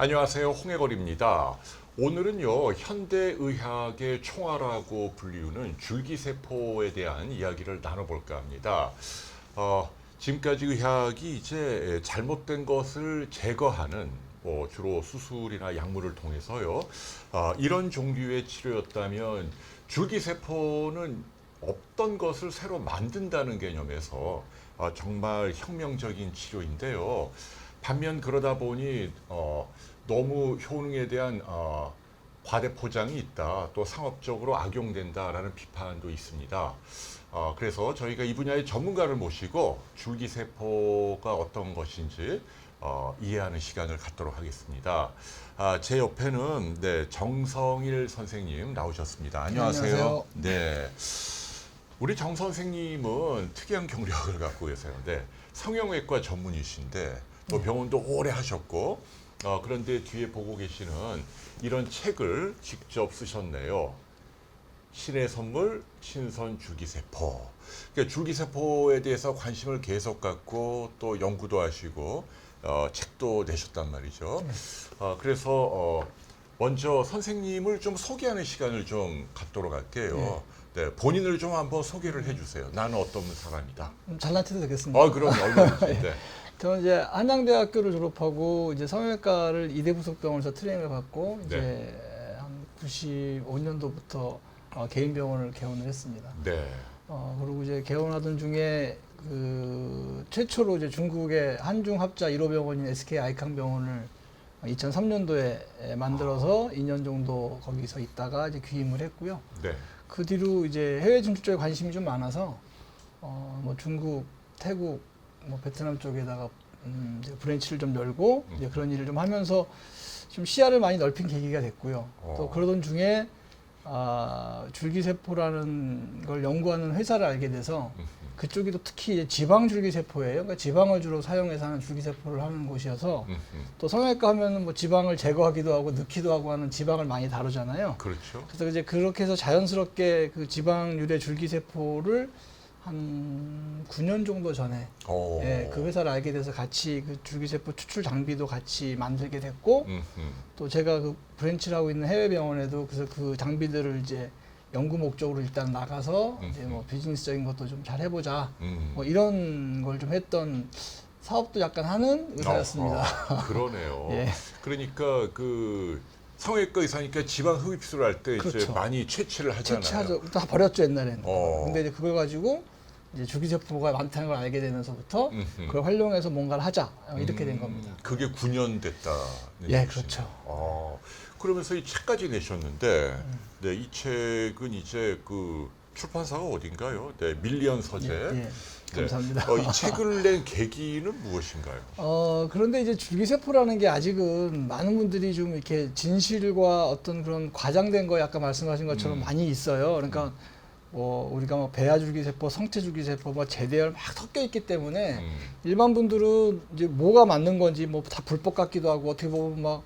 안녕하세요. 홍해걸입니다. 오늘은요, 현대의학의 총알하고 불리우는 줄기세포에 대한 이야기를 나눠볼까 합니다. 지금까지 의학이 이제 잘못된 것을 제거하는 주로 수술이나 약물을 통해서요, 이런 종류의 치료였다면 줄기세포는 없던 것을 새로 만든다는 개념에서 정말 혁명적인 치료인데요. 반면 그러다 보니 너무 효능에 대한 과대 포장이 있다, 또 상업적으로 악용된다라는 비판도 있습니다. 그래서 저희가 이 분야의 전문가를 모시고 줄기세포가 어떤 것인지 이해하는 시간을 갖도록 하겠습니다. 제 옆에는 정성일 선생님 나오셨습니다. 안녕하세요. 안녕하세요. 네. 우리 정 선생님은 특이한 경력을 갖고 계세요. 성형외과 전문이신데 또 병원도 오래 하셨고 그런데 뒤에 보고 계시는 이런 책을 직접 쓰셨네요. 신의 선물 신선 줄기세포. 그러니까 줄기세포에 대해서 관심을 계속 갖고 또 연구도 하시고 책도 내셨단 말이죠. 그래서 먼저 선생님을 좀 소개하는 시간을 좀 갖도록 할게요. 본인을 좀 한번 소개를 해주세요. 나는 어떤 사람이다. 잘난 체도 되겠습니다. 그럼 얼마든지. 네. 저는 이제 한양대학교를 졸업하고 이제 성형외과를 이대부속병원에서 트레이닝을 받고 이제 한 95년도부터 개인 병원을 개원을 했습니다. 네. 그리고 이제 개원하던 중에 그 최초로 이제 중국의 한중 합자 1호 병원인 SK 아이캉 병원을 2003년도에 만들어서 2년 정도 거기서 있다가 이제 귀임을 했고요. 네. 그 뒤로 이제 해외 진출 쪽에 관심이 좀 많아서 뭐 중국, 태국, 뭐 베트남 쪽에다가 이제 브랜치를 좀 열고 이제 그런 일을 좀 하면서 좀 시야를 많이 넓힌 계기가 됐고요. 또 그러던 중에 줄기세포라는 걸 연구하는 회사를 알게 돼서 그쪽이 또 특히 이제 지방 줄기세포예요. 그러니까 지방을 주로 사용해서 하는 줄기세포를 하는 곳이어서 또 성형외과 하면은 뭐 지방을 제거하기도 하고 넣기도 하고 하는 지방을 많이 다루잖아요. 그렇죠. 그래서 이제 그렇게 해서 자연스럽게 그 지방 유래 줄기세포를 한 9년 정도 전에 그 회사를 알게 돼서 같이 그 줄기세포 추출 장비도 같이 만들게 됐고 또 제가 그 브랜치를 하고 있는 해외 병원에도 그래서 그 장비들을 이제 연구 목적으로 일단 나가서 이제 뭐 비즈니스적인 것도 좀 잘 해보자 뭐 이런 걸 좀 했던 사업도 약간 하는 의사였습니다. 그러네요. 예. 그러니까 그 성형외과 의사니까 지방 흡입술을 할 때 이제 그렇죠. 많이 채취를 하잖아요. 채취하죠. 다 버렸죠 옛날에는. 어. 근데 이제 그걸 가지고 이제 줄기세포가 많다는 걸 알게 되면서부터 그걸 활용해서 뭔가를 하자 이렇게 된 겁니다. 그게 9년 됐다는 예, 얘기시네요. 그렇죠. 그러면서 이 책까지 내셨는데, 이 책은 이제 그 출판사가 어딘가요? 밀리언 서재. 예, 감사합니다. 이 책을 낸 계기는 무엇인가요? 그런데 이제 줄기세포라는 게 아직은 많은 분들이 좀 이렇게 진실과 어떤 그런 과장된 거 아까 말씀하신 것처럼 많이 있어요. 그러니까 뭐 우리가 뭐 배아줄기세포, 성체줄기세포, 뭐 제대열 막 섞여 있기 때문에 일반 분들은 이제 뭐가 맞는 건지 뭐 다 불법 같기도 하고 어떻게 보면 막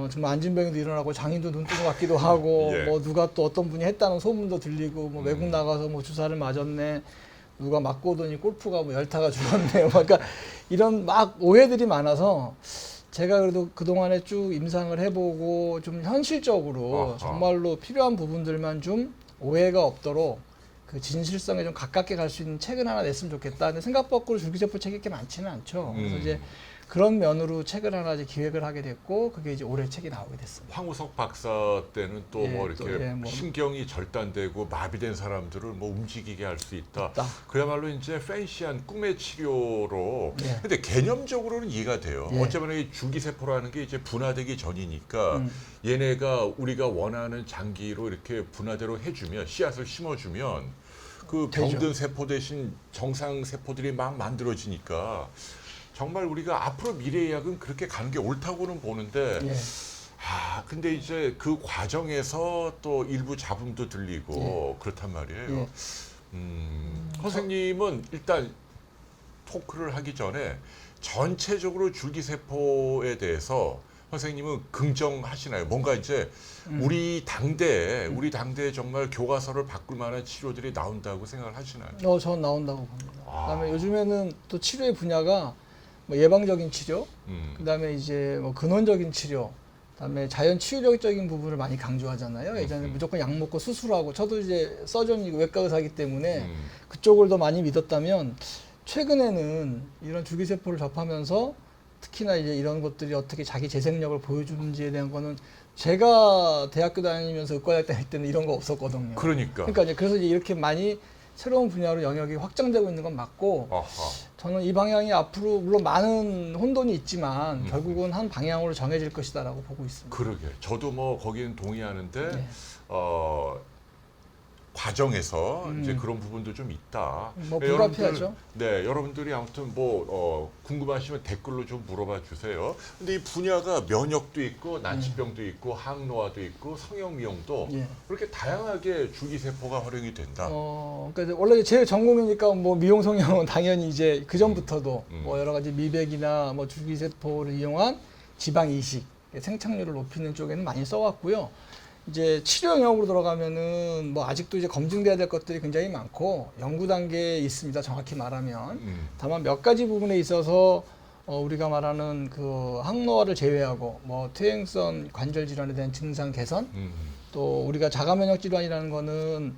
정말 안진병도 일어나고 장인도 눈 뜨는 것 같기도 하고 예. 뭐 누가 또 어떤 분이 했다는 소문도 들리고 뭐 외국 나가서 뭐 주사를 맞았네. 누가 맞고 오더니 골프가 뭐 열타가 죽었네요. 그러니까 이런 막 오해들이 많아서 제가 그래도 그동안에 쭉 임상을 해보고 좀 현실적으로 정말로 필요한 부분들만 좀 오해가 없도록 그 진실성에 좀 가깝게 갈 수 있는 책을 하나 냈으면 좋겠다. 근데 생각 밖으로 줄기세포 책이 그렇게 많지는 않죠. 그래서 이제 그런 면으로 책을 하나 이제 기획을 하게 됐고 그게 이제 올해 책이 나오게 됐습니다. 황우석 박사 때는 또 뭐 이렇게 뭐 신경이 절단되고 마비된 사람들을 뭐 움직이게 할 수 있다. 그야말로 이제 팬시한 꿈의 치료로. 근데 개념적으로는 이해가 돼요. 어쩌면 이 줄기세포라는 게 이제 분화되기 전이니까 얘네가 우리가 원하는 장기로 이렇게 분화대로 해주면 씨앗을 심어주면 그 병든 세포 대신 정상 세포들이 막 만들어지니까. 정말 우리가 앞으로 미래의학은 그렇게 가는 게 옳다고는 보는데, 근데 이제 그 과정에서 또 일부 잡음도 들리고 그렇단 말이에요. 선생님은 일단 토크를 하기 전에 전체적으로 줄기세포에 대해서 선생님은 긍정하시나요? 뭔가 이제 우리 당대에 정말 교과서를 바꿀 만한 치료들이 나온다고 생각을 하시나요? 전 나온다고 봅니다. 그다음에 요즘에는 또 치료의 분야가 뭐 예방적인 치료, 음. 그다음에 이제 뭐 근원적인 치료, 그다음에 자연 치유적인 부분을 많이 강조하잖아요. 예전에 무조건 약 먹고 수술하고, 저도 이제 서전이고 외과 의사이기 때문에 그쪽을 더 많이 믿었다면, 최근에는 이런 줄기세포를 접하면서 특히나 이제 이런 것들이 어떻게 자기 재생력을 보여주는지에 대한 거는, 제가 대학교 다니면서 의과대학 다닐 때는 이런 거 없었거든요. 그러니까. 이제 그래서 이제 이렇게 많이 새로운 분야로 영역이 확장되고 있는 건 맞고, 아하. 저는 이 방향이 앞으로 물론 많은 혼돈이 있지만 결국은 한 방향으로 정해질 것이다라고 보고 있습니다. 그러게. 저도 뭐 거기는 동의하는데 네. 과정에서 이제 그런 부분도 좀 있다. 뭐 네, 불가피하죠. 네, 여러분들이 아무튼 뭐 궁금하시면 댓글로 좀 물어봐 주세요. 근데 이 분야가 면역도 있고 난치병도 있고 항노화도 있고 성형미용도 예. 그렇게 다양하게 줄기세포가 활용이 된다. 그러니까 원래 제 전공이니까 뭐 미용 성형은 당연히 이제 그 전부터도 뭐 여러 가지 미백이나 뭐 줄기세포를 이용한 지방 이식, 생착률을 높이는 쪽에는 많이 써왔고요. 이제 치료 영역으로 들어가면은 뭐 아직도 이제 검증돼야 될 것들이 굉장히 많고 연구 단계에 있습니다. 정확히 말하면. 다만 몇 가지 부분에 있어서 우리가 말하는 그 항노화를 제외하고 뭐 퇴행성 관절 질환에 대한 증상 개선, 또 우리가 자가 면역 질환이라는 거는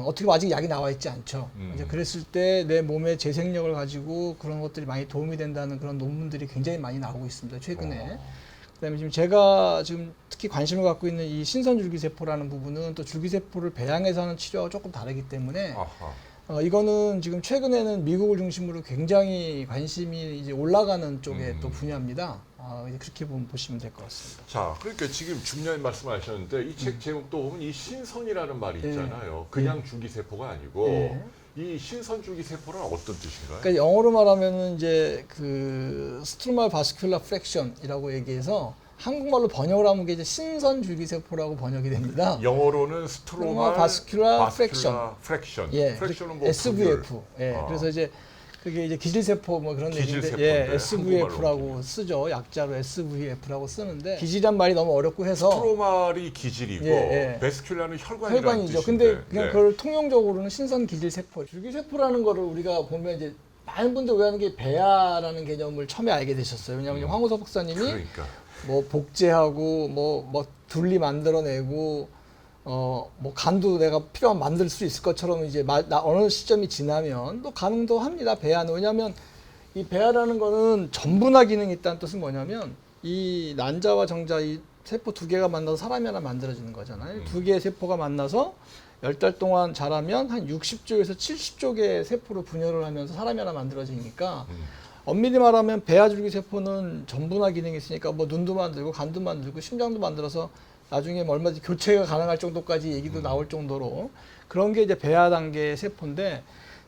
어떻게 보면 아직 약이 나와 있지 않죠. 이제 그랬을 때 내 몸의 재생력을 가지고 그런 것들이 많이 도움이 된다는 그런 논문들이 굉장히 많이 나오고 있습니다. 최근에. 그다음에 지금 제가 지금 특히 관심을 갖고 있는 이 신선줄기세포라는 부분은 또 줄기세포를 배양해서 하는 치료와 조금 다르기 때문에 이거는 지금 최근에는 미국을 중심으로 굉장히 관심이 이제 올라가는 쪽의 또 분야입니다. 이제 그렇게 보시면 될 것 같습니다. 자, 그러니까 지금 중요한 말씀하셨는데 이 책 제목도 보면 이 신선이라는 말이 있잖아요. 그냥 줄기세포가 아니고 이 신선줄기세포는 어떤 뜻인가요? 그러니까 영어로 말하면은 이제 그 스트로말 바스큘라 프랙션이라고 얘기해서 한국말로 번역을 하면 이게 이제 신선줄기세포라고 번역이 됩니다. 영어로는 스트로말 바스큘라 프랙션. 예, 프랙션은 뭐 SVF. 예, 그래서 이제 그게 이제 기질세포 뭐 그런 얘기인데, 기질세포인데, SVF라고 쓰죠. 약자로 SVF라고 쓰는데 기질이란 말이 너무 어렵고 해서 스트로말이 기질이고 베스큘라는 혈관이라는 혈관이죠. 뜻인데. 근데 그냥 그걸 통용적으로는 신선 기질세포, 줄기세포라는 거를 우리가 보면 이제 많은 분들 오해하는 게 배아라는 개념을 처음에 알게 되셨어요. 왜냐하면 황우석 박사님이 그러니까. 뭐 복제하고 뭐 둘리 만들어내고 뭐 간도 내가 필요하면 만들 수 있을 것처럼 이제 어느 시점이 지나면 또 가능도 합니다. 배아는. 왜냐하면 이 배아라는 거는 전분화 기능이 있다는 뜻은 뭐냐면 이 난자와 정자 이 세포 두 개가 만나서 사람이 하나 만들어지는 거잖아요. 두 개의 세포가 만나서 10달 동안 자라면 한 60조에서 70조 개의 세포로 분열을 하면서 사람이 하나 만들어지니까 엄밀히 말하면 배아줄기세포는 전분화 기능이 있으니까 뭐 눈도 만들고 간도 만들고 심장도 만들어서 나중에 뭐 얼마든지 교체가 가능할 정도까지 얘기도 나올 정도로 그런 게 이제 배아 단계의 세포인데,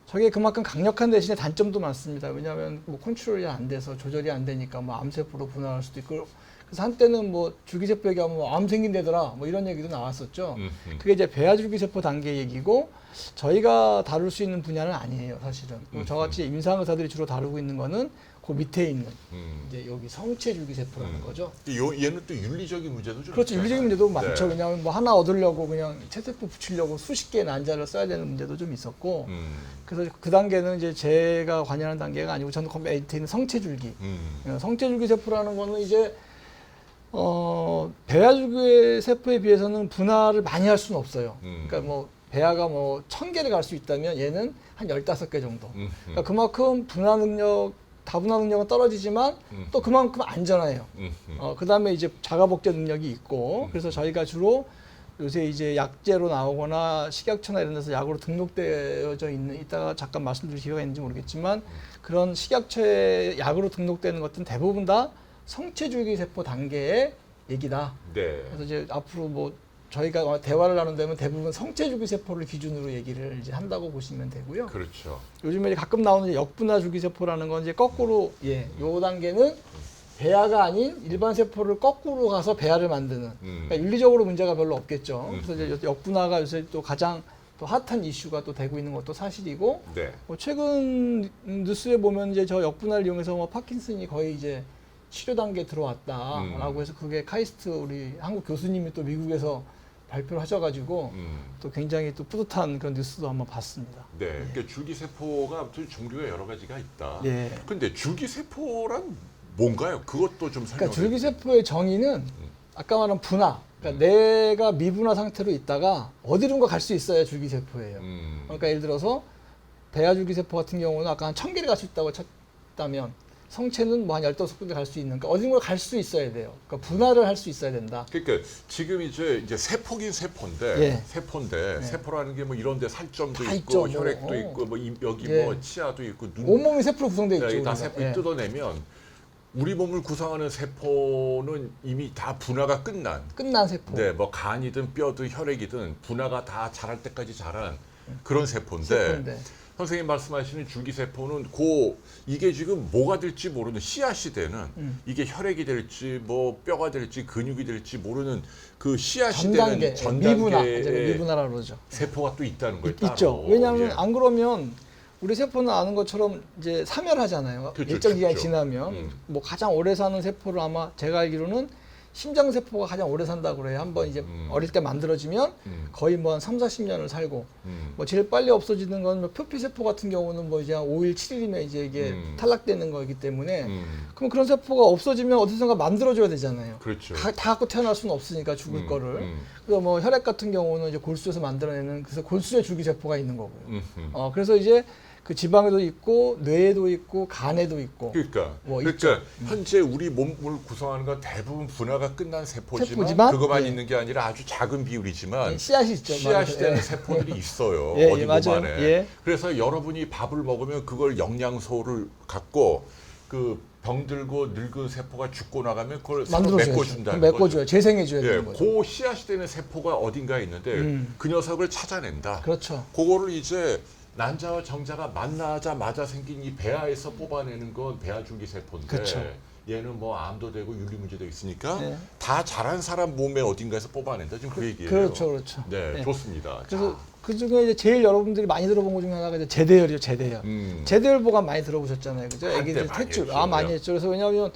저게 그만큼 강력한 대신에 단점도 많습니다. 왜냐하면 뭐 컨트롤이 안 돼서 조절이 안 되니까 뭐 암세포로 분할할 수도 있고, 그래서 한때는 뭐 줄기세포 얘기하면 뭐 암 생긴다더라 뭐 이런 얘기도 나왔었죠. 그게 이제 배아줄기세포 단계 얘기고, 저희가 다룰 수 있는 분야는 아니에요, 사실은. 저같이 임상의사들이 주로 다루고 있는 거는 그 밑에 있는 이제 여기 성체줄기세포라는 거죠. 얘는 또 윤리적인 문제도 좀 그렇죠. 있잖아요. 윤리적인 문제도 많죠. 네. 왜냐하면 뭐 하나 얻으려고 그냥 체세포 붙이려고 수십 개의 난자를 써야 되는 문제도 좀 있었고, 그래서 그 단계는 이제 제가 관여하는 단계가 아니고 저는 그 밑에 있는 성체줄기. 성체줄기세포라는 거는 이제 배아줄기 세포에 비해서는 분할을 많이 할 수는 없어요. 그러니까 뭐 배아가 뭐 1000개를 갈 수 있다면 얘는 한 15개 정도. 그러니까 그만큼 분할 능력, 다분화 능력은 떨어지지만 또 그만큼 안전해요. 그 다음에 이제 자가복제 능력이 있고, 그래서 저희가 주로 요새 이제 약제로 나오거나 식약처나 이런 데서 약으로 등록되어져 있는, 이따가 잠깐 말씀드릴 기회가 있는지 모르겠지만 그런 식약처에 약으로 등록되는 것들은 대부분 다 성체줄기세포 단계의 얘기다. 네. 그래서 이제 앞으로 뭐 저희가 대화를 나눈다면 대부분 성체줄기세포를 기준으로 얘기를 이제 한다고 보시면 되고요. 그렇죠. 요즘에 가끔 나오는 이제 역분화 줄기세포라는 건 이제 거꾸로, 요 단계는 배아가 아닌 일반 세포를 거꾸로 가서 배아를 만드는. 그러니까 윤리적으로 문제가 별로 없겠죠. 그래서 이제 역분화가 요새 또 가장 또 핫한 이슈가 또 되고 있는 것도 사실이고, 네. 뭐 최근 뉴스에 보면 이제 저 역분화를 이용해서 뭐 파킨슨이 거의 이제 치료 단계에 들어왔다라고 해서 그게 카이스트 우리 한국 교수님이 또 미국에서 발표를 하셔가지고 또 굉장히 또 뿌듯한 그런 뉴스도 한번 봤습니다. 네, 그러니까 줄기세포가 아무튼 종류가 여러 가지가 있다. 예. 근데 줄기세포란 뭔가요? 그것도 좀 설명해 그러니까 줄기세포의 정의는 아까 말한 분화, 그러니까 내가 미분화 상태로 있다가 어디론가 갈 수 있어야 줄기세포예요. 그러니까 예를 들어서 배아줄기세포 같은 경우는 아까 한 1000개를 갈 수 있다고 쳤다면 성체는 뭐 한 15군데 갈 수 있는, 그러니까 어딘가 갈 수 있어야 돼요. 그러니까 분화를 할 수 있어야 된다. 그러니까 지금 이제 세포긴 세포인데 예. 세포라는 게 뭐 이런데 살점도 다 있고 있죠. 혈액도 뭐, 있고 뭐 여기 예. 뭐 치아도 있고 눈 온몸이 세포로 구성되어 있죠. 다 우리가. 세포 예. 뜯어내면 우리 몸을 구성하는 세포는 이미 다 분화가 끝난. 끝난 세포. 네, 뭐 간이든 뼈든 혈액이든 분화가 다 자랄 때까지 자란 그런 세포인데. 세포인데. 선생님 말씀하시는 줄기세포는 이게 지금 뭐가 될지 모르는 씨앗이 되는 이게 혈액이 될지 뭐 뼈가 될지 근육이 될지 모르는 그 씨앗이 되는 미분화, 전단계의 미분화라고 그러죠. 세포가 또 있다는 거예요. 따로. 있죠. 왜냐하면 예. 안 그러면 우리 세포는 아는 것처럼 이제 사멸하잖아요. 그렇죠, 일정 기간이 죽죠. 지나면 뭐 가장 오래 사는 세포를 아마 제가 알기로는 심장 세포가 가장 오래 산다고 그래요. 한번 이제 어릴 때 만들어지면 거의 뭐 한 3, 40년을 살고 뭐 제일 빨리 없어지는 건 뭐 표피 세포 같은 경우는 뭐 이제 한 5일, 7일이면 이제 이게 탈락되는 거기 때문에 그럼 그런 세포가 없어지면 어디선가 만들어줘야 되잖아요. 그렇죠. 다 갖고 태어날 수는 없으니까 죽을 거를. 그래서 뭐 혈액 같은 경우는 이제 골수에서 만들어내는 그래서 골수에 줄기세포가 있는 거고요. 그래서 이제 그 지방에도 있고 뇌에도 있고 간에도 있고. 그러니까 현재 우리 몸을 구성하는 건 대부분 분화가 끝난 세포지만 그것만 예. 있는 게 아니라 아주 작은 비율이지만 씨앗이 있죠. 씨앗이 되는 예. 세포들이 있어요. 예, 어디 예, 맞아요. 몸 안에. 예. 그래서 여러분이 밥을 먹으면 그걸 영양소를 갖고 그 병들고 늙은 세포가 죽고 나가면 그걸 서로 메꿔준다는 거죠. 메꿔줘요. 재생해줘야 예, 되는 거죠. 그 씨앗이 되는 세포가 어딘가에 있는데 그 녀석을 찾아낸다. 그렇죠. 그거를 이제 난자와 정자가 만나자마자 생긴 이 배아에서 뽑아내는 건 배아줄기 세포인데 그렇죠. 얘는 뭐 암도 되고 윤리 문제도 있으니까 네. 다 자란 사람 몸의 어딘가에서 뽑아낸다. 지금 그 얘기예요. 그렇죠, 그렇죠. 네, 네. 좋습니다. 그래서 자, 그 중에 이제 제일 여러분들이 많이 들어본 것 중에 하나가 이제 제대혈이요, 제대혈. 제대혈 보관 많이 들어보셨잖아요, 그죠? 한때 애기들 많이 탯줄, 했죠. 많이 했죠. 그래서 왜냐하면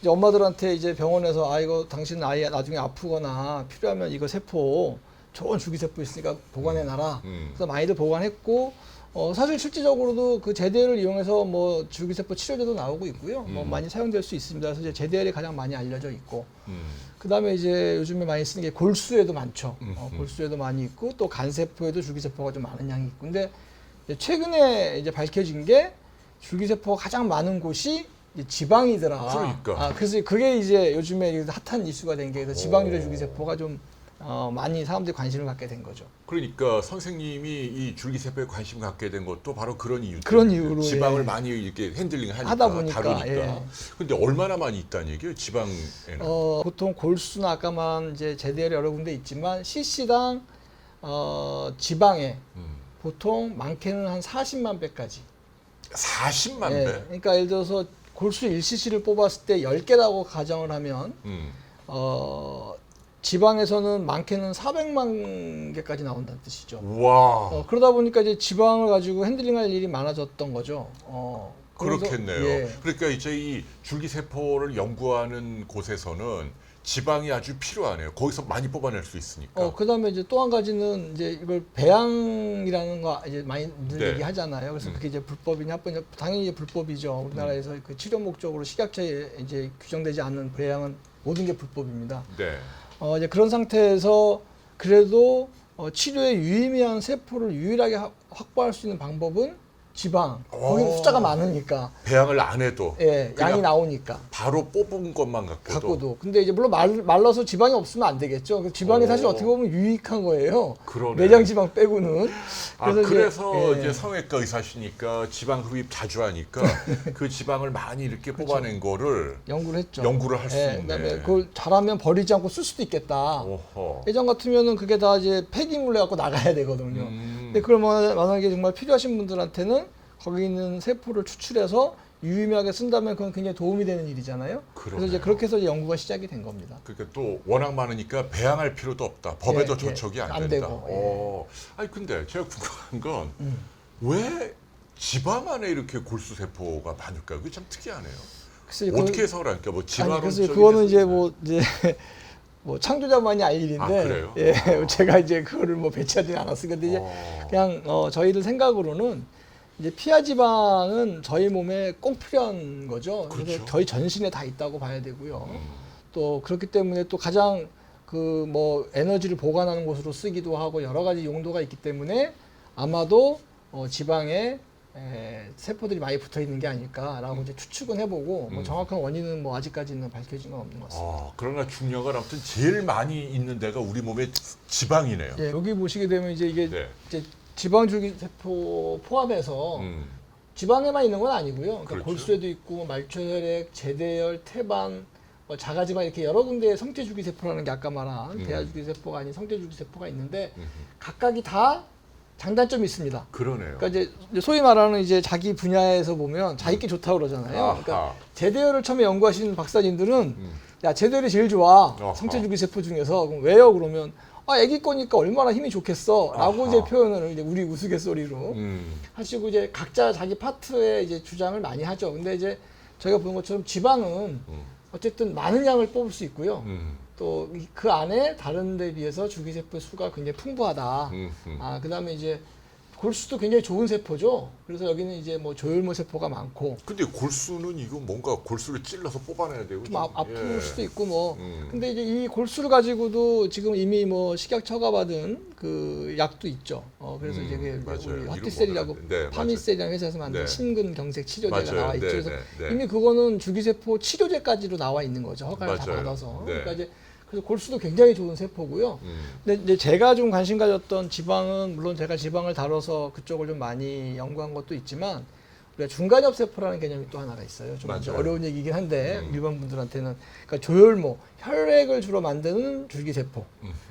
이제 엄마들한테 이제 병원에서 이거 당신 아이 나중에 아프거나 필요하면 이거 세포 좋은 줄기세포 있으니까 보관해놔라. 그래서 많이들 보관했고. 사실 실질적으로도 그 제대를 이용해서 뭐 줄기세포 치료제도 나오고 있고요. 뭐 많이 사용될 수 있습니다. 그래서 이제 제대열이 가장 많이 알려져 있고, 그 다음에 이제 요즘에 많이 쓰는 게 골수에도 많죠. 골수에도 많이 있고 또 간세포에도 줄기세포가 좀 많은 양이 있고, 근데 이제 최근에 이제 밝혀진 게 줄기세포가 가장 많은 곳이 이제 지방이더라. 그러니까. 그래서 그게 이제 요즘에 핫한 이슈가 된 게 지방률의 줄기세포가 좀 많이 사람들이 관심을 갖게 된 거죠. 그러니까 선생님이 이 줄기세포에 관심 갖게 된 것도 바로 그런 이유. 그런 이유로, 지방을 예. 많이 이렇게 핸들링 하다 보니까, 다루니까. 예. 근데 얼마나 많이 있다는 얘기예요, 지방에는? 보통 골수나 아까만 이제 제대열이 여러 군데 있지만 cc당 지방에 보통 많게는 한 40만 배까지. 40만 예. 배. 그러니까 예를 들어서 골수 1cc를 뽑았을 때 10개라고 가정을 하면 지방에서는 많게는 400만 개까지 나온다는 뜻이죠. 와. 그러다 보니까 이제 지방을 가지고 핸들링할 일이 많아졌던 거죠. 그래서, 그렇겠네요. 예. 그러니까 이제 이 줄기세포를 연구하는 곳에서는 지방이 아주 필요하네요. 거기서 많이 뽑아낼 수 있으니까. 그다음에 이제 또 한 가지는 이제 이걸 배양이라는 거 이제 많이 네. 얘기하잖아요. 그래서 그게 이제 불법이냐 합법이냐 당연히 이제 불법이죠. 우리나라에서 그 치료 목적으로 식약처에 이제 규정되지 않는 배양은 모든 게 불법입니다. 네. 이제 그런 상태에서 그래도 치료에 유의미한 세포를 유일하게 확보할 수 있는 방법은 지방. 거기는 숫자가 많으니까. 배양을 안 해도. 예, 양이 나오니까. 바로 뽑은 것만 갖고도. 근데 이제 물론 말라서 지방이 없으면 안 되겠죠. 그 지방이 사실 어떻게 보면 유익한 거예요. 그러네. 내장 지방 빼고는. 그래서 예. 이제 성형외과 의사시니까 지방 흡입 자주 하니까 그 지방을 많이 이렇게 뽑아낸 거를 연구를 했죠. 연구를 할 수 있네. 그다음에 그걸 잘하면 버리지 않고 쓸 수도 있겠다. 오호. 예전 같으면은 그게 다 이제 폐기물로 갖고 나가야 되거든요. 근데 그걸 만약에 정말 필요하신 분들한테는 거기 있는 세포를 추출해서 유의미하게 쓴다면 그건 굉장히 도움이 되는 일이잖아요. 그래서 이제 그렇게 해서 이제 연구가 시작이 된 겁니다. 그러니까 또 워낙 많으니까 배양할 필요도 없다. 법에도 예, 저촉이 안 안 된다. 되고, 아니 근데 제가 궁금한 건 왜 지방 안에 이렇게 골수 세포가 많을까요? 그게 참 특이하네요. 글쎄, 어떻게 해서 그러니까 뭐 지방은 그래서 그거는 이제 뭐 이제 뭐 창조자만이 알 일인데, 아, 그래요? 예, 제가 이제 그거를 뭐 배치하지는 않았어요. 근데 이제 그냥 저희들 생각으로는 이제 피하 지방은 저희 몸에 꼭 필요한 거죠. 그래서 그렇죠. 저희 전신에 다 있다고 봐야 되고요. 또 그렇기 때문에 또 가장 그 뭐 에너지를 보관하는 곳으로 쓰기도 하고 여러 가지 용도가 있기 때문에 아마도 지방에 세포들이 많이 붙어 있는 게 아닐까라고 이제 추측은 해보고 뭐 정확한 원인은 뭐 아직까지는 밝혀진 건 없는 것 같습니다. 그러나 중요한 아무튼 제일 많이 있는 데가 우리 몸의 지방이네요. 예, 여기 보시게 되면 이제 이게 네. 이제 지방줄기세포 포함해서 지방에만 있는 건 아니고요. 그러니까 그렇죠. 골수에도 있고 말초혈액, 제대열, 태반, 뭐 자가지방 이렇게 여러 군데의 성체줄기세포라는 게 아까 말한 대하줄기세포가 아닌 성체줄기세포가 있는데 각각이 다 장단점이 있습니다. 그러네요. 그러니까 이제 소위 말하는 이제 자기 분야에서 보면 자기께 좋다고 그러잖아요. 아하. 그러니까 제대열을 처음에 연구하신 박사님들은 야 제대열이 제일 좋아. 아하. 성체줄기세포 중에서 그럼 왜요? 그러면 아기 거니까 얼마나 힘이 좋겠어라고 아하. 이제 표현을 이제 우리 우스갯소리로 하시고 이제 각자 자기 파트에 이제 주장을 많이 하죠. 근데 이제 저희가 본 것처럼 지방은 어쨌든 많은 양을 뽑을 수 있고요. 또 그 안에 다른 데 비해서 줄기세포 수가 굉장히 풍부하다. 그다음에 이제 골수도 굉장히 좋은 세포죠. 그래서 여기는 이제 뭐 조혈모 세포가 많고 근데 골수는 이거 뭔가 골수를 찔러서 뽑아내야 되고 좀 아플 예. 수도 있고 뭐. 근데 이제 이 골수를 가지고도 지금 이미 뭐 식약 처가받은 그 약도 있죠. 그래서 이제 맞아요. 우리 이름 허티셀이라고 모르겠는데. 네, 파미셀이라는 회사에서 만든 네. 심근경색 치료제가 맞아요. 나와 있죠. 네, 그래서 네, 네. 이미 그거는 줄기세포 치료제까지로 나와 있는 거죠. 허가를 다 맞아요. 받아서. 네. 그러니까 이제 그래서 골수도 굉장히 좋은 세포고요. 근데 이제 제가 좀 관심 가졌던 지방은 물론 제가 지방을 다뤄서 그쪽을 좀 많이 연구한 것도 있지만 우리가 중간엽 세포라는 개념이 또 하나가 있어요. 좀 이제 맞아요. 어려운 얘기긴 한데 일반 분들한테는 그러니까 조혈모 혈액을 주로 만드는 줄기세포.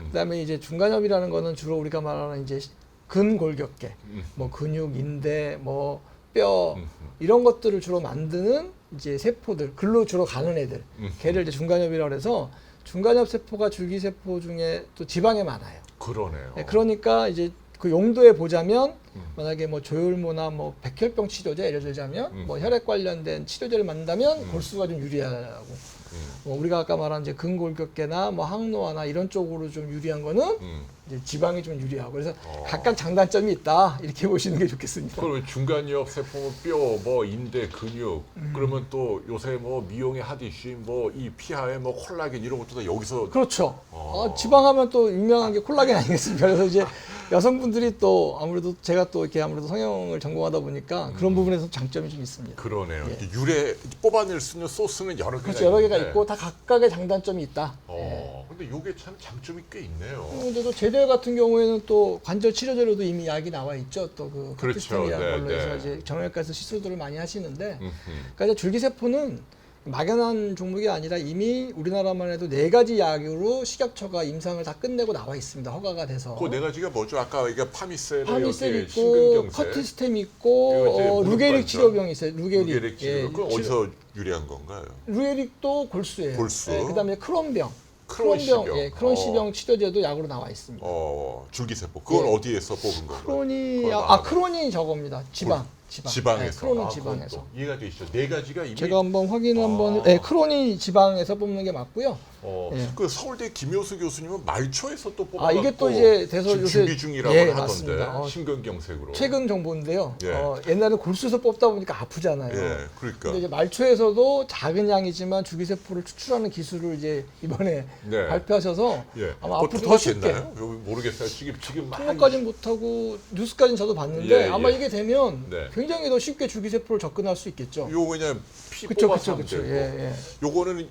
그다음에 이제 중간엽이라는 거는 주로 우리가 말하는 이제 근골격계, 뭐 근육, 인대, 뭐 뼈 이런 것들을 주로 만드는 이제 세포들, 글로 주로 가는 애들. 걔를 이제 중간엽이라고 해서 중간엽 세포가 줄기세포 중에 또 지방에 많아요. 그러네요. 네, 그러니까 이제 그 용도에 보자면 만약에 뭐 조혈모나 뭐 백혈병 치료제 예를 들자면 뭐 혈액 관련된 치료제를 만든다면 골수가 좀 유리하고 뭐 우리가 아까 말한 이제 근골격계나 뭐 항노화나 이런 쪽으로 좀 유리한 거는 이제 지방이 좀 유리하고 그래서 각각 장단점이 있다 이렇게 보시는 게 좋겠습니다. 그러면 중간엽 세포, 뼈, 뭐 인대, 근육, 그러면 또 요새 뭐 미용의 하듯이 뭐 이 피하에 뭐 콜라겐 이런 것도 다 여기서 그렇죠. 지방하면 또 유명한 게 콜라겐 아니겠습니까? 그래서 이제 여성분들이 또 아무래도 제가 또 이렇게 아무래도 성형을 전공하다 보니까 그런 부분에서 장점이 좀 있습니다. 그러네요. 유래 뽑아낼 수 있는 소스는 여러 개가 그렇죠. 여러 개가 있는데. 있고 다 각각의 장단점이 있다. 근데 요게 참 장점이 꽤 있네요. 근데 또 제대열 같은 경우에는 또 관절 치료제로도 이미 약이 나와 있죠. 또 그 그렇죠. 카티스틴이라는 걸로 네, 해서 네. 이제 정형외과에서 시술들을 많이 하시는데 그러니까 이제 줄기세포는 막연한 종목이 아니라 이미 우리나라만 해도 4가지 약으로 식약처가 임상을 다 끝내고 나와 있습니다. 허가가 돼서. 그 4가지가 뭐죠? 아까 이게 파미셀, 파미셀 여기 있고 심근경색, 커티스템 이거 이제 있고 무릎 루게릭 관절. 치료병이 있어요. 루게릭. 루게릭 치료. 그건 어디서 유래한 건가요? 루게릭도 골수예요. 골수. 그다음에 크론병. 크론시병. 크론시병 치료제도 약으로 나와 있습니다. 줄기세포. 그건 예. 어디에서 뽑은 건가요? 크론이 그건 크론이 저겁니다. 지방에서. 크론은 지방에서. 그건 또 이해가 되시죠? 4가지가 이미 제가 한번 확인을 한번. 크론이 지방에서 뽑는 게 맞고요. 예. 그 서울대 김효수 교수님은 말초에서 또 뽑아갖고 이게 또 이제 돼서 지금 요새- 준비 중이라고 예, 하던데 맞습니다. 심근경색으로. 최근 정보인데요. 예. 옛날에 골수에서 뽑다 보니까 아프잖아요. 예, 그러니까. 근데 이제 말초에서도 작은 양이지만 줄기세포를 추출하는 기술을 이제 이번에 네. 발표하셔서 예. 아마 그거 앞으로 더 쉽게 됐나요? 여기 모르겠어요. 지금 막 통과까지는 못하고 뉴스까지는 저도 봤는데 예, 아마 예. 이게 되면 네. 굉장히 더 쉽게 줄기세포를 접근할 수 있겠죠. 요거 그냥 피 그쵸, 뽑아서 그쵸, 하면 그쵸. 되고. 예.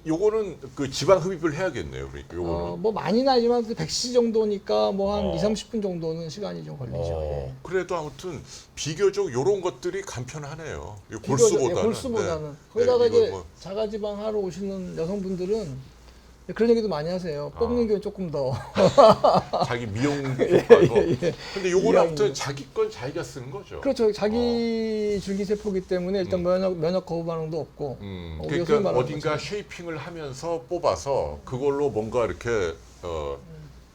요거는 그 지방 흡입을 해야겠네요. 그러니까 요거는. 뭐 많이는 아니지만 그 100cc 정도니까 뭐 한 2~30분 정도는 시간이 좀 걸리죠. 예. 그래도 아무튼 비교적 요런 것들이 간편하네요. 이 비교적, 골수보다는. 골수보다는. 네. 거기다가 이거 이제 자가지방 하러 오시는 여성분들은 그런 얘기도 많이 하세요. 뽑는 게 조금 더. 자기 미용 효과도. 예. 근데 요거는 이왕이면. 아무튼 자기 건 자기가 쓰는 거죠. 그렇죠. 자기 줄기세포기 때문에 일단 면역 거부 반응도 없고. 우리가 소위 그러니까 말하는 어딘가 것처럼. 쉐이핑을 하면서 뽑아서 그걸로 뭔가 이렇게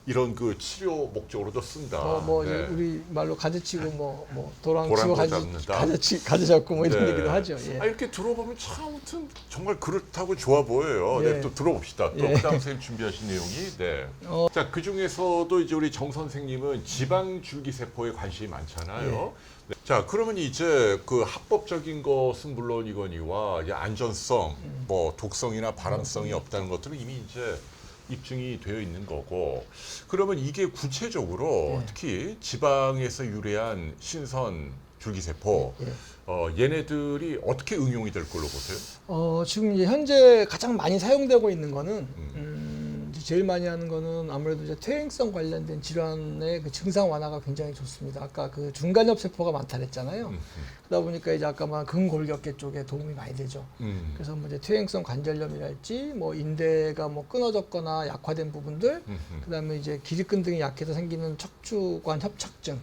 이런 그 치료 목적으로도 쓴다. 뭐 네. 우리 말로 가지치고 뭐 도랑 치고 도랑도 잡는다. 가지 잡고 뭐 이런 네. 얘기도 하죠. 예. 이렇게 들어보면 참 아무튼 정말 그렇다고 좋아 보여요. 예. 네, 또 들어봅시다. 또 예. 그다음 선생님 준비하신 내용이 네. 자, 그 중에서도 이제 우리 정 선생님은 지방 줄기세포에 관심이 많잖아요. 네. 자, 그러면 이제 그 합법적인 것은 물론이거니와 이제 안전성, 뭐 독성이나 발암성이 없다는 것들은 이미 이제 입증이 되어 있는 거고, 그러면 이게 구체적으로 특히 지방에서 유래한 신선 줄기세포, 얘네들이 어떻게 응용이 될 걸로 보세요? 지금 이제 현재 가장 많이 사용되고 있는 거는 이제 제일 많이 하는 거는 아무래도 이제 퇴행성 관련된 질환의 그 증상 완화가 굉장히 좋습니다. 아까 그 중간엽 세포가 많다 그랬잖아요. 그러다 보니까 이제 아까 말한 근골격계 쪽에 도움이 많이 되죠. 그래서 뭐 이제 퇴행성 관절염이랄지 뭐 인대가 뭐 끊어졌거나 약화된 부분들, 그다음에 이제 기립근 등이 약해서 생기는 척추관 협착증,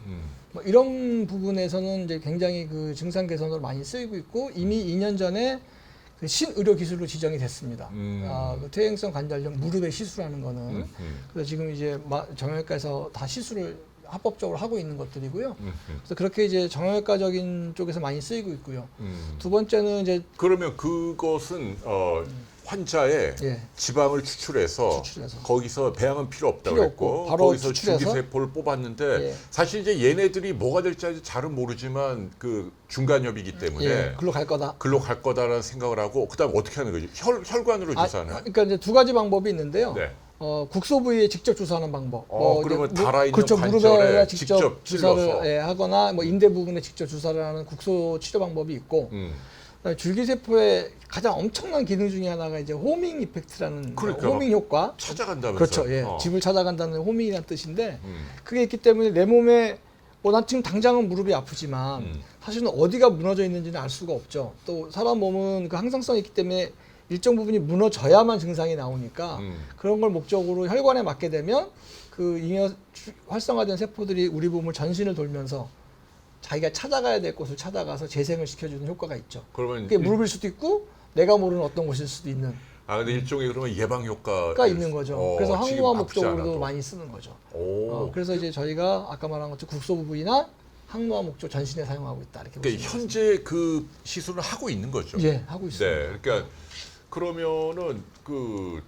뭐 이런 부분에서는 이제 굉장히 그 증상 개선으로 많이 쓰이고 있고, 이미 2년 전에 그 신의료 기술로 지정이 됐습니다. 그 퇴행성 관절염 무릎에 시술하는 거는. 그래서 지금 이제 정형외과에서 다 시술을 합법적으로 하고 있는 것들이고요. 그래서 그렇게 이제 정형외과적인 쪽에서 많이 쓰이고 있고요. 두 번째는 이제 그러면 그것은 환자의 예. 지방을 추출해서 거기서 배양은 필요 없다고 필요 그랬고, 없고 바로 거기서 추출해서 줄기세포를 뽑았는데 예. 사실 이제 얘네들이 뭐가 될지 아직 잘은 모르지만 그 중간엽이기 때문에 예, 글로 갈 거다. 글로 갈 거다라는 생각을 하고, 그다음 어떻게 하는 거죠? 혈관으로 주사하나요? 그러니까 이제 두 가지 방법이 있는데요. 네. 국소 부위에 직접 주사하는 방법. 그러면 이제 달아있는 그렇죠. 관절에 무릎에 직접 주사를 찔러서. 하거나 뭐 인대 부분에 직접 주사를 하는 국소 치료 방법이 있고, 그다음에 줄기세포의 가장 엄청난 기능 중에 하나가 이제 호밍 이펙트라는 그러니까 호밍 효과. 찾아간다면서요? 그렇죠. 예. 집을 찾아간다는 호밍이라는 뜻인데, 그게 있기 때문에 내 몸에 난 지금 당장은 무릎이 아프지만 사실은 어디가 무너져 있는지는 알 수가 없죠. 또 사람 몸은 그 항상성이 있기 때문에 일정 부분이 무너져야만 증상이 나오니까 그런 걸 목적으로 혈관에 맞게 되면 그 잉여 활성화된 세포들이 우리 몸을 전신을 돌면서 자기가 찾아가야 될 곳을 찾아가서 재생을 시켜주는 효과가 있죠. 그러면 그게 무릎일 수도 있고 내가 모르는 어떤 곳일 수도 있는 근데 일종의 그러면 예방 효과가 가 있는 거죠. 그래서 지금 항노화 아프지 목적으로도 않아도. 많이 쓰는 거죠. 오. 그래서 이제 저희가 아까 말한 것처럼 국소 부분이나 항노화 목적 전신에 사용하고 있다 이렇게 그러니까 보시면 현재 그 시술을 하고 있는 거죠. 예, 하고 있습니다. 네, 그러니까 그러면은 그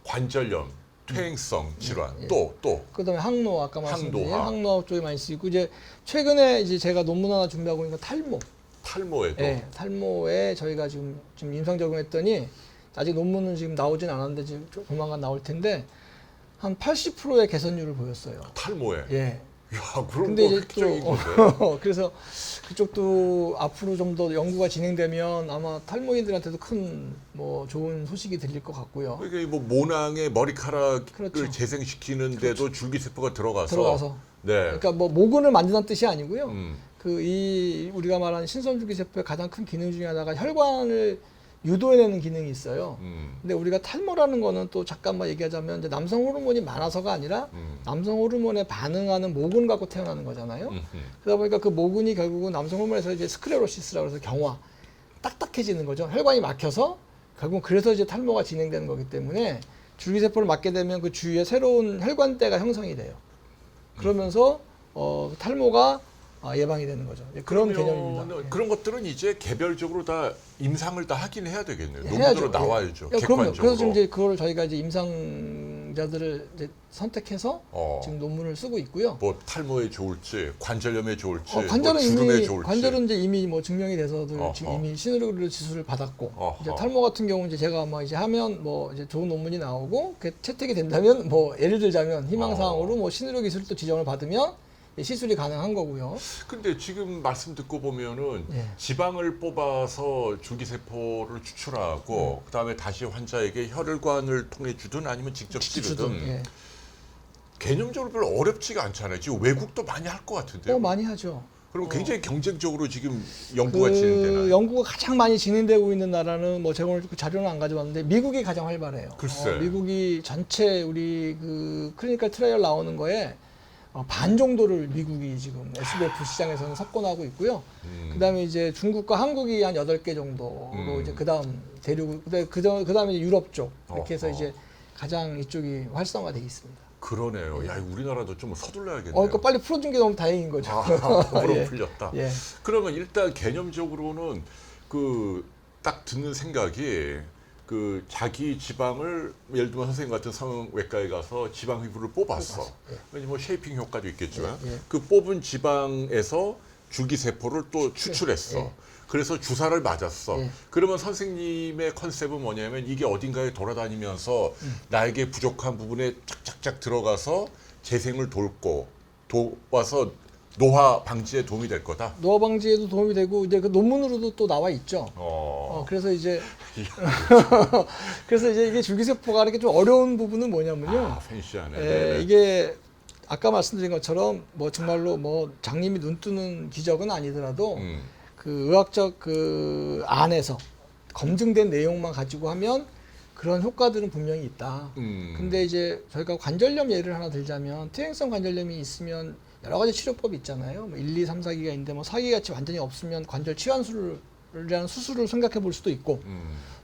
관절염, 퇴행성 질환 또 그다음에 항노화 아까 말씀드린 항노화. 항노화 쪽에 많이 쓰이고, 이제 최근에 이제 제가 논문 하나 준비하고 있는 건 탈모. 탈모에도 예, 탈모에 저희가 지금 임상 적용했더니 아직 논문은 지금 나오진 않았는데 지금 조만간 나올 텐데 한 80%의 개선율을 보였어요. 탈모에. 예. 야, 그런 근데 거 이제 획기적인 또 건데. 그래서 그쪽도 앞으로 좀 더 연구가 진행되면 아마 탈모인들한테도 큰 뭐 좋은 소식이 들릴 것 같고요. 이게 뭐 모낭의 머리카락을 그렇죠. 재생시키는데도 줄기세포가 들어가서. 네. 그러니까 뭐 모근을 만든다는 뜻이 아니고요. 음. 우리가 말하는 신선줄기세포의 가장 큰 기능 중에 하나가 혈관을 유도해내는 기능이 있어요. 근데 우리가 탈모라는 거는 또 잠깐만 얘기하자면 이제 남성 호르몬이 많아서가 아니라 남성 호르몬에 반응하는 모근 갖고 태어나는 거잖아요. 그러다 보니까 그 모근이 결국은 남성 호르몬에서 이제 스크레로시스라고 해서 경화, 딱딱해지는 거죠. 혈관이 막혀서 결국은 그래서 이제 탈모가 진행되는 거기 때문에 줄기세포를 맞게 되면 그 주위에 새로운 혈관대가 형성이 돼요. 그러면서 탈모가 예방이 되는 거죠. 그런 개념입니다. 예. 그런 것들은 이제 개별적으로 다 임상을 다 하긴 해야 되겠네요. 해야죠. 논문으로 나와야죠. 그럼요. 객관적으로. 그래서 지금 이제 그걸 저희가 이제 임상자들을 이제 선택해서 지금 논문을 쓰고 있고요. 뭐 탈모에 좋을지, 관절염에 좋을지, 관절은 뭐 주름에 이미 좋을지. 관절은 이제 이미 뭐 증명이 돼서도 지금 어허. 이미 신의료 지수를 받았고, 어허. 이제 탈모 같은 경우는 이제 제가 아마 이제 하면 뭐 이제 좋은 논문이 나오고 그 채택이 된다면 뭐 예를 들자면 희망사항으로 뭐 신의료 기술도 지정을 받으면 시술이 가능한 거고요. 근데 지금 말씀 듣고 보면은 예. 지방을 뽑아서 줄기세포를 추출하고 그다음에 다시 환자에게 혈관을 통해 주든 아니면 직접 찌르든 예. 개념적으로 별로 어렵지가 않잖아요. 지금 외국도 많이 할 것 같은데요. 많이 하죠. 그럼 굉장히 경쟁적으로 지금 연구가 진행되나요? 연구가 가장 많이 진행되고 있는 나라는 뭐 제가 오늘 그 자료는 안 가져왔는데 미국이 가장 활발해요. 글쎄. 미국이 전체 우리 그 클리니컬 트라이얼 나오는 거에 반 정도를 미국이 지금 SBF 시장에서는 석권하고 있고요. 그다음에 이제 중국과 한국이 한 8개 정도로 이제 그다음 대륙 그다음에 이제 유럽 쪽 이렇게 해서 이제 가장 이쪽이 활성화되어 있습니다. 그러네요. 야, 우리나라도 좀 서둘러야겠네요. 그러니까 빨리 풀어준 게 너무 다행인 거죠. 법으로 예. 풀렸다. 예. 그러면 일단 개념적으로는 그 딱 듣는 생각이 그 자기 지방을 예를 들면 선생님 같은 성형외과에 가서 지방 피부를 뽑았어. 뭐 쉐이핑 효과도 있겠지만 예. 그 뽑은 지방에서 줄기세포를 또 추출했어. 예. 그래서 주사를 맞았어. 예. 그러면 선생님의 컨셉은 뭐냐면 이게 어딘가에 돌아다니면서 나에게 부족한 부분에 쫙쫙쫙 들어가서 재생을 도와서 노화 방지에 도움이 될 거다. 노화 방지에도 도움이 되고 이제 그 논문으로도 또 나와 있죠. 그래서 이제 이게 줄기세포가 이렇게 좀 어려운 부분은 뭐냐면요. 팬시하네. 예, 네네. 이게 아까 말씀드린 것처럼 뭐 정말로 뭐 장님이 눈 뜨는 기적은 아니더라도 그 의학적 그 안에서 검증된 내용만 가지고 하면 그런 효과들은 분명히 있다. 근데 이제 저희가 관절염 예를 하나 들자면 퇴행성 관절염이 있으면 여러 가지 치료법이 있잖아요. 뭐 1, 2, 3, 4기가 있는데 뭐 4기 같이 완전히 없으면 관절 치환술이라는 수술을 생각해 볼 수도 있고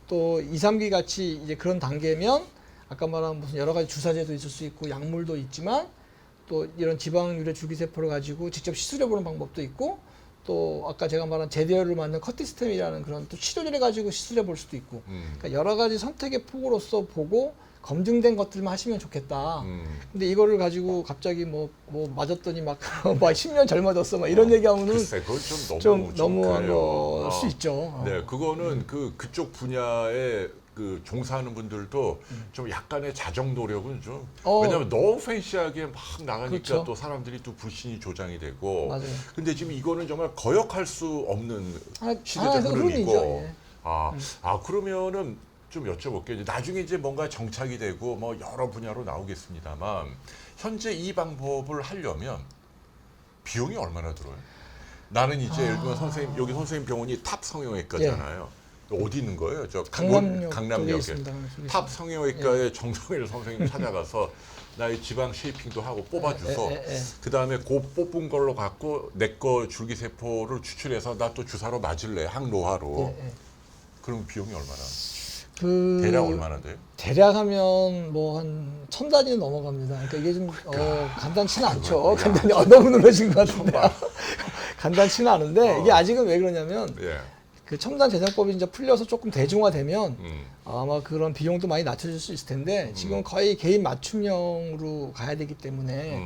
또 2, 3기 같이 이제 그런 단계면 아까 말한 무슨 여러 가지 주사제도 있을 수 있고 약물도 있지만 또 이런 지방 유래 줄기세포를 가지고 직접 시술해 보는 방법도 있고 또 아까 제가 말한 제대열을 만든 커티스템이라는 그런 또 치료제를 가지고 시술해 볼 수도 있고 그러니까 여러 가지 선택의 폭으로서 보고 검증된 것들만 하시면 좋겠다. 근데 이거를 가지고 갑자기 뭐 맞았더니 막 10년 젊어졌어 막 이런 얘기하면은 글쎄, 그건 좀 너무한 그래요. 걸 수 있죠. 네, 그거는 그쪽 분야에 그 종사하는 분들도 좀 약간의 자정 노력은 좀 왜냐하면 너무 팬시하게 막 나가니까 그렇죠. 또 사람들이 또 불신이 조장이 되고. 맞아요. 근데 지금 이거는 정말 거역할 수 없는 시대적 하나의 흐름이고. 흐름이죠, 예. 그러면은 좀 여쭤볼게요. 이제 나중에 이제 뭔가 정착이 되고 뭐 여러 분야로 나오겠습니다만 현재 이 방법을 하려면 비용이 얼마나 들어요? 나는 이제 예를 들면 선생님 여기 선생님 병원이 탑 성형외과잖아요. 어디 있는 거예요? 저 강남역 쪽에 강남역에 있습니다. 탑 성형외과의 정성일 선생님 찾아가서 나의 지방 쉐이핑도 하고 뽑아줘서 그 다음에 그 뽑은 걸로 갖고 내 거 줄기세포를 추출해서 나 또 주사로 맞을래 항노화로. 그럼 비용이 얼마나? 대략 얼마나 돼요? 대략 하면 뭐 한 1000단위는 넘어갑니다. 그러니까 이게 좀 간단치는 않죠. 간단히 너무 놀라신 것 같은데. 간단치는 않은데 이게 아직은 왜 그러냐면 그 첨단 재생법이 이제 풀려서 조금 대중화되면 아마 그런 비용도 많이 낮춰질 수 있을 텐데 지금 거의 개인 맞춤형으로 가야 되기 때문에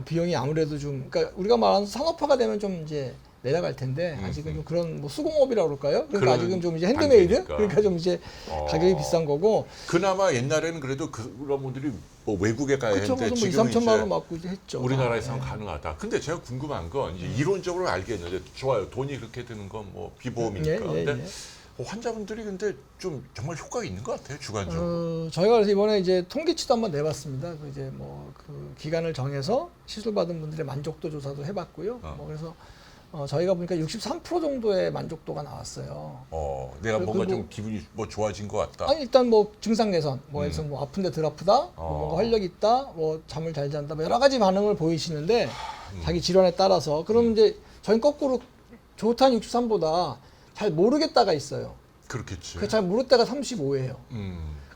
비용이 아무래도 좀 그러니까 우리가 말하는 산업화가 되면 좀 이제 내려갈 텐데 아직은 좀 그런 뭐 수공업이라고 그럴까요? 그러니까 아직은 좀 이제 핸드메이드 단계니까. 그러니까 좀 이제 가격이 비싼 거고 그나마 옛날에는 그래도 그런 분들이 뭐 외국에 가야 그쵸, 했는데 뭐 지금 2, 3천만 원 맞고 이제 했죠. 우리나라에서는 가능하다. 근데 제가 궁금한 건 이제 이론적으로 알겠는데 좋아요. 돈이 그렇게 드는 건 뭐 비보험이니까. 근데 환자분들이 근데 좀 정말 효과가 있는 것 같아요. 주관적으로. 저희가 그래서 이번에 이제 통계치도 한번 내봤습니다. 그 이제 뭐 그 기간을 정해서 시술 받은 분들의 만족도 조사도 해봤고요. 뭐 그래서 저희가 보니까 63% 정도의 만족도가 나왔어요. 내가 뭔가 좀 기분이 뭐 좋아진 것 같다. 아니 일단 뭐 증상 개선, 뭐해서 뭐 아픈데 덜 아프다, 뭐 뭔가 활력 있다, 뭐 잠을 잘 잔다, 뭐 여러 가지 반응을 보이시는데 자기 질환에 따라서 그럼 이제 저희 거꾸로 좋다는 63보다 잘 모르겠다가 있어요. 그렇겠지. 그 잘 모를 때가 35예요.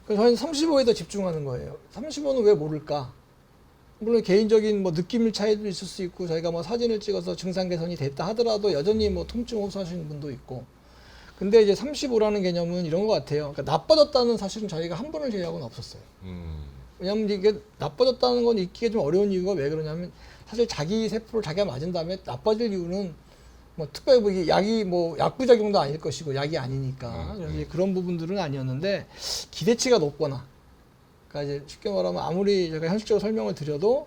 그래서 저희는 35에 더 집중하는 거예요. 35는 왜 모를까? 물론 개인적인 뭐 느낌 차이도 있을 수 있고 저희가 뭐 사진을 찍어서 증상 개선이 됐다 하더라도 여전히 뭐 통증 호소하시는 분도 있고 근데 이제 35라는 개념은 이런 것 같아요. 그러니까 나빠졌다는 사실은 저희가 한 분을 제외하고는 없었어요. 왜냐하면 이게 나빠졌다는 건 있기가 좀 어려운 이유가 왜 그러냐면 사실 자기 세포를 자기가 맞은 다음에 나빠질 이유는 뭐 특별히 뭐 이게 약이 뭐 약부작용도 아닐 것이고 약이 아니니까 그래서 이제 그런 부분들은 아니었는데 기대치가 높거나 그러니까 이제 쉽게 말하면 아무리 제가 현실적으로 설명을 드려도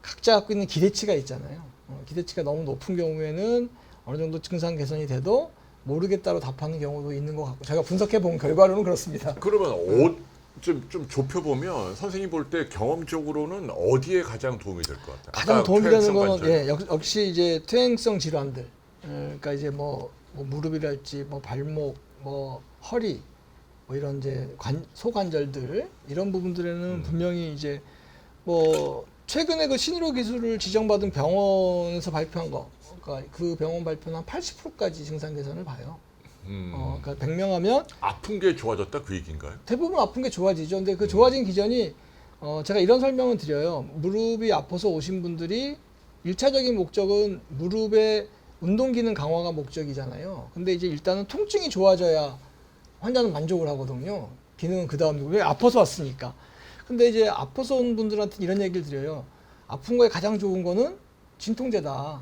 각자 갖고 있는 기대치가 있잖아요. 기대치가 너무 높은 경우에는 어느 정도 증상 개선이 돼도 모르겠다로 답하는 경우도 있는 것 같고 제가 분석해 본 결과로는 그렇습니다. 그러면 좀 좁혀보면 선생님 볼 때 경험적으로는 어디에 가장 도움이 될 것 같아요? 가장 도움이 되는 거는 역시 이제 퇴행성 질환들 그러니까 이제 뭐 무릎이랄지 뭐 발목 뭐 허리 뭐 이런 이제 소관절들 이런 부분들에는 분명히 이제 뭐 최근에 그 신의로 기술을 지정받은 병원에서 발표한 거, 그러니까 그 병원 발표는 한 80%까지 증상 개선을 봐요. 그러니까 100명 하면 아픈 게 좋아졌다 그 얘기인가요? 대부분 아픈 게 좋아지죠. 근데 그 좋아진 기전이 제가 이런 설명을 드려요. 무릎이 아파서 오신 분들이 1차적인 목적은 무릎의 운동 기능 강화가 목적이잖아요. 근데 이제 일단은 통증이 좋아져야 환자는 만족을 하거든요. 기능은 그 다음이고. 왜? 아파서 왔으니까. 근데 이제 아파서 온 분들한테 이런 얘기를 드려요. 아픈 거에 가장 좋은 거는 진통제다.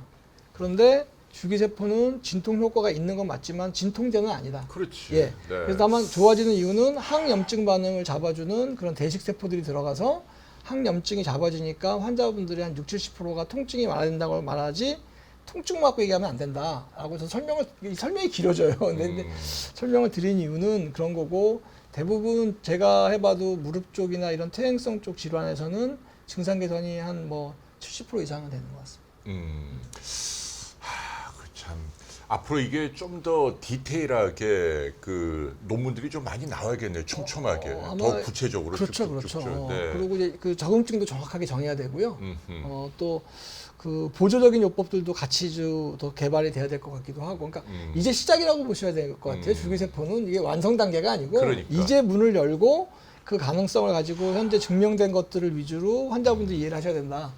그런데 줄기세포는 진통 효과가 있는 건 맞지만 진통제는 아니다. 그렇지. 예. 네. 그래서 다만 좋아지는 이유는 항염증 반응을 잡아주는 그런 대식세포들이 들어가서 항염증이 잡아지니까 환자분들의 한 60-70%가 통증이 많아진다고 말하지 통증 맞고 얘기하면 안 된다라고 해서 설명이 길어져요. 근데 설명을 드린 이유는 그런 거고 대부분 제가 해봐도 무릎 쪽이나 이런 퇴행성 쪽 질환에서는 증상 개선이 한 뭐 70% 이상은 되는 것 같습니다. 참 앞으로 이게 좀 더 디테일하게 그 논문들이 좀 많이 나와야겠네요. 촘촘하게 아마 더 구체적으로 그렇죠, 쭉쭉쭉쭉. 그렇죠. 네. 그리고 이제 그 적응증도 정확하게 정해야 되고요. 또 그 보조적인 요법들도 같이 더 개발이 돼야 될 것 같기도 하고, 그러니까 이제 시작이라고 보셔야 될 것 같아요. 줄기세포는 이게 완성 단계가 아니고 그러니까. 이제 문을 열고 그 가능성을 가지고 현재 증명된 것들을 위주로 환자분들이 이해를 하셔야 된다.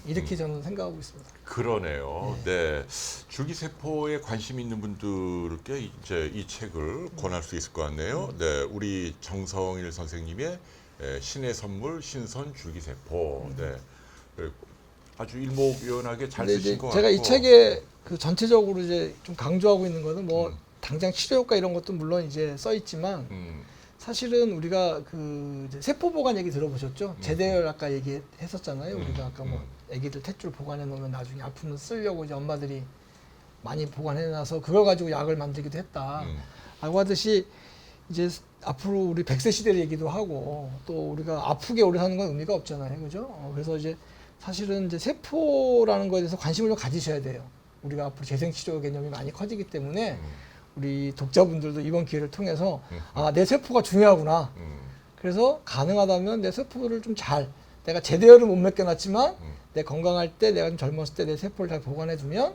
이렇게 저는 생각하고 있습니다. 그러네요. 네. 줄기세포에 관심 있는 분들께 이제 이 책을 권할 수 있을 것 같네요. 네. 우리 정성일 선생님의 신의 선물 신선 줄기세포. 네. 아주 일목요연하게 잘 근데 쓰신 이제 것 제가 같고. 이 책에 그 전체적으로 이제 좀 강조하고 있는 거는 뭐 당장 치료 효과 이런 것도 물론 이제 써 있지만 사실은 우리가 그 이제 세포 보관 얘기 들어보셨죠? 제대열 아까 얘기했었잖아요. 우리가 아까 뭐 아기들 탯줄 보관해 놓으면 나중에 아프면 쓰려고 이제 엄마들이 많이 보관해 놔서 그걸 가지고 약을 만들기도 했다. 라고 하듯이 이제 앞으로 우리 100세 시대 얘기도 하고 또 우리가 아프게 오래 사는 건 의미가 없잖아요. 그죠? 그래서 이제 사실은 이제 세포라는 거에 대해서 관심을 좀 가지셔야 돼요. 우리가 앞으로 재생치료 개념이 많이 커지기 때문에 우리 독자분들도 이번 기회를 통해서 아, 내 세포가 중요하구나. 그래서 가능하다면 내 세포를 좀 내가 제대로 못 맡겨놨지만 내 건강할 때 내가 좀 젊었을 때 내 세포를 잘 보관해 두면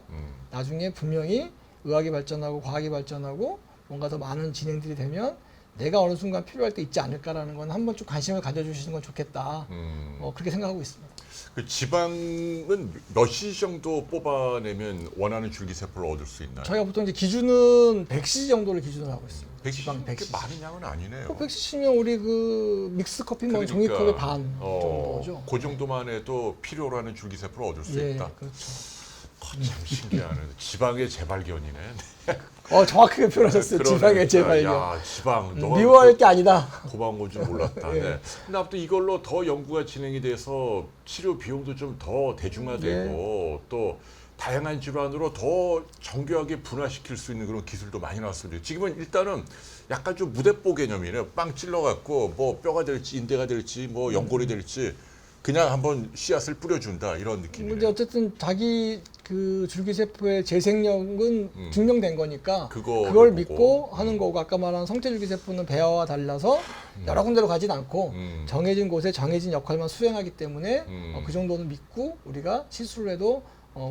나중에 분명히 의학이 발전하고 과학이 발전하고 뭔가 더 많은 진행들이 되면 내가 어느 순간 필요할 때 있지 않을까라는 건 한번 좀 관심을 가져주시는 건 좋겠다. 그렇게 생각하고 있습니다. 그 지방은 몇 cc 정도 뽑아내면 원하는 줄기세포를 얻을 수 있나요? 저희가 보통 이제 기준은 100cc 정도를 기준으로 하고 있습니다. 100cc 꽤 많은 양은 아니네요. 100cc면 우리 그 믹스 커피 먹는 종이컵의 반 정도죠. 그 정도만 해도 필요로 하는 줄기세포를 얻을 수 예, 있다. 그렇죠. 참 신기하네. 지방의 재발견이네. 정확하게 표현하셨어요. 그러네. 지방의 재발견. 야, 지방. 너가 미워할 게 아니다. 고마운 건 줄 몰랐다. 예. 네. 근데 아무튼 이걸로 더 연구가 진행이 돼서 치료 비용도 좀 더 대중화되고 또 다양한 질환으로 더 정교하게 분화시킬 수 있는 그런 기술도 많이 나왔습니다. 지금은 일단은 약간 좀 무대뽀 개념이네요. 빵 찔러갖고 뭐 뼈가 될지 인대가 될지 뭐 연골이 될지 그냥 한번 씨앗을 뿌려준다 이런 느낌이에요. 근데 어쨌든 자기 그 줄기세포의 재생력은 증명된 거니까 그걸 보고. 믿고 하는 거고 아까 말한 성체줄기세포는 배아와 달라서 여러 군데로 가진 않고 정해진 곳에 정해진 역할만 수행하기 때문에 그 정도는 믿고 우리가 시술을 해도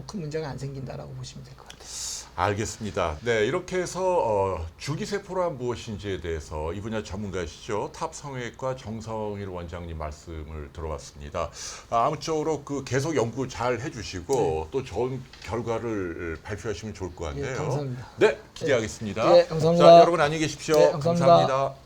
큰 문제가 안 생긴다라고 보시면 될 것 같아요. 알겠습니다. 네, 이렇게 해서 줄기세포란 무엇인지에 대해서 이 분야 전문가시죠. 탑성형외과 정성일 원장님 말씀을 들어봤습니다. 아무쪼록 그 계속 연구 잘 해주시고 또 좋은 결과를 발표하시면 좋을 것 같네요. 예, 감사합니다. 네, 기대하겠습니다. 예, 감사합니다. 자, 여러분 안녕히 계십시오. 네, 감사합니다. 감사합니다.